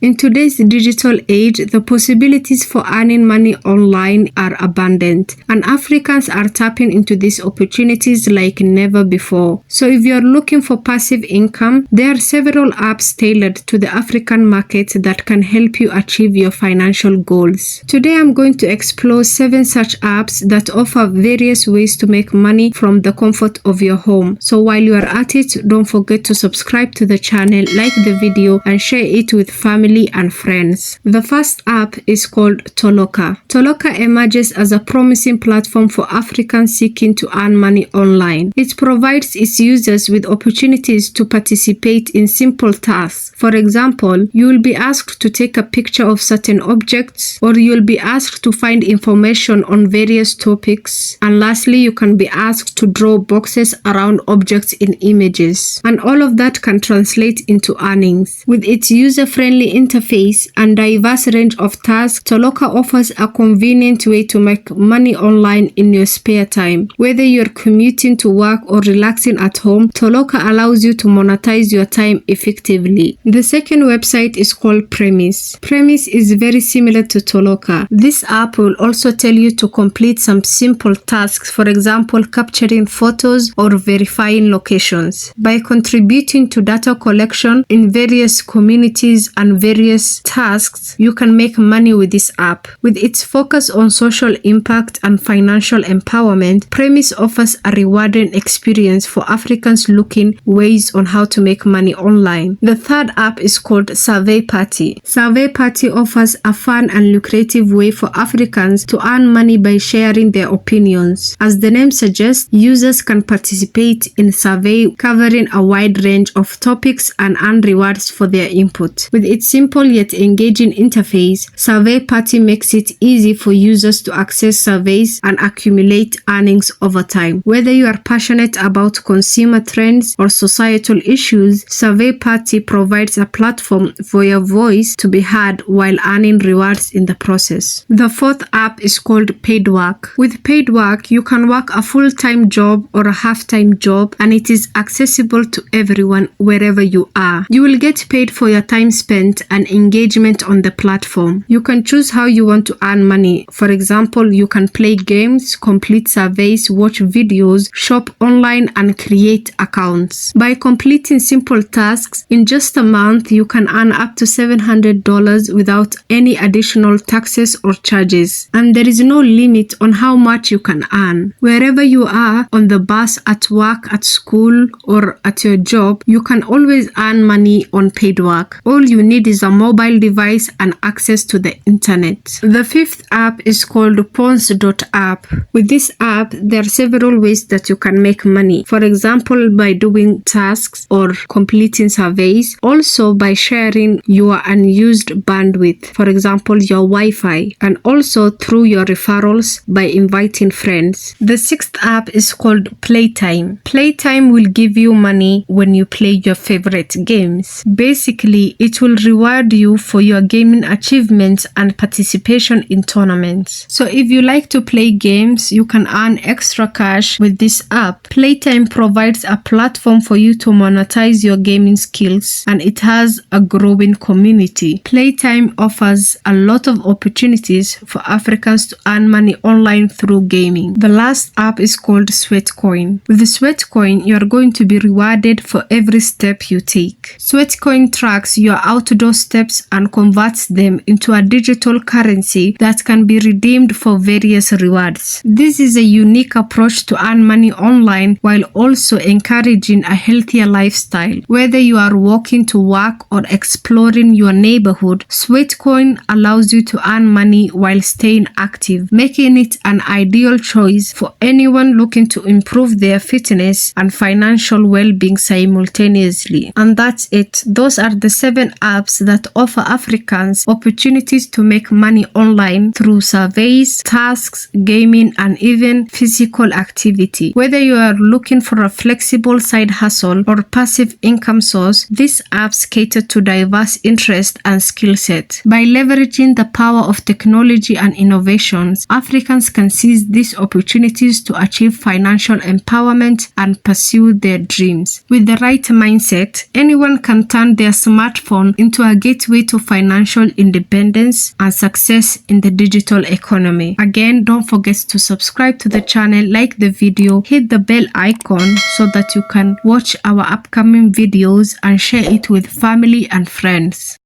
In today's digital age, the possibilities for earning money online are abundant, and Africans are tapping into these opportunities like never before. So if you're looking for passive income, there are several apps tailored to the African market that can help you achieve your financial goals. Today I'm going to explore 7 such apps that offer various ways to make money from the comfort of your home. So while you are at it, don't forget to subscribe to the channel, like the video, and share it with family and friends. The first app is called Toloka. Toloka emerges as a promising platform for Africans seeking to earn money online. It provides its users with opportunities to participate in simple tasks. For example, you will be asked to take a picture of certain objects, or you will be asked to find information on various topics, and lastly, you can be asked to draw boxes around objects in images. And all of that can translate into earnings. With its user-friendly interface and diverse range of tasks, Toloka offers a convenient way to make money online in your spare time. Whether you're commuting to work or relaxing at home, Toloka allows you to monetize your time effectively. The second website is called Premise. Premise is very similar to Toloka. This app will also tell you to complete some simple tasks, for example, capturing photos or verifying locations. By contributing to data collection in various communities and various tasks, you can make money with this app. With its focus on social impact and financial empowerment, Premise offers a rewarding experience for Africans looking ways on how to make money online. The third app is called Survey Party. Survey Party offers a fun and lucrative way for Africans to earn money by sharing their opinions. As the name suggests, users can participate in survey covering a wide range of topics and earn rewards for their input. With its simple yet engaging interface, Survey Party makes it easy for users to access surveys and accumulate earnings over time. Whether you are passionate about consumer trends or societal issues, Survey Party provides a platform for your voice to be heard while earning rewards in the process. The fourth app is called Paid Work. With Paid Work, you can work a full-time job or a half-time job, and it is accessible to everyone wherever you are. You will get paid for your time spent and engagement on the platform. You can choose how you want to earn money. For example, you can play games, complete surveys, watch videos, shop online, and create accounts. By completing simple tasks, in just a month, you can earn up to $700 without any additional taxes or charges. And there is no limit on how much you can earn. Wherever you are, on the bus, at work, at school, or at your job, you can always earn money on Paid Work. All you need is a mobile device and access to the internet. The fifth app is called Pons.app. With this app, there are several ways that you can make money. For example, by doing tasks or completing surveys. Also by sharing your unused bandwidth, for example, your Wi-Fi, and also through your referrals by inviting friends. The sixth app is called Playtime. Playtime will give you money when you play your favorite games. Basically, it will reward you for your gaming achievements and participation in tournaments. So if you like to play games, you can earn extra cash with this app. Playtime provides a platform for you to monetize your gaming skills, and it has a growing community. Playtime offers a lot of opportunities for Africans to earn money online through gaming. The last app is called Sweatcoin. With the Sweatcoin, you are going to be rewarded for every step you take. Sweatcoin tracks your outdoor steps and converts them into a digital currency that can be redeemed for various rewards. This is a unique approach to earn money online while also encouraging a healthier lifestyle. Whether you are walking to work or exploring your neighborhood, Sweatcoin allows you to earn money while staying active, making it an ideal choice for anyone looking to improve their fitness and financial well-being simultaneously. And that's it. Those are the 7 apps that offer Africans opportunities to make money online through surveys, tasks, gaming, and even physical activity. Whether you are looking for a flexible side hustle or passive income source, these apps cater to diverse interests and skill set. By leveraging the power of technology and innovations, Africans can seize these opportunities to achieve financial empowerment and pursue their dreams. With the right mindset, anyone can turn their smartphone into a our gateway to financial independence and success in the digital economy. Again, don't forget to subscribe to the channel, like the video, hit the bell icon so that you can watch our upcoming videos and share it with family and friends.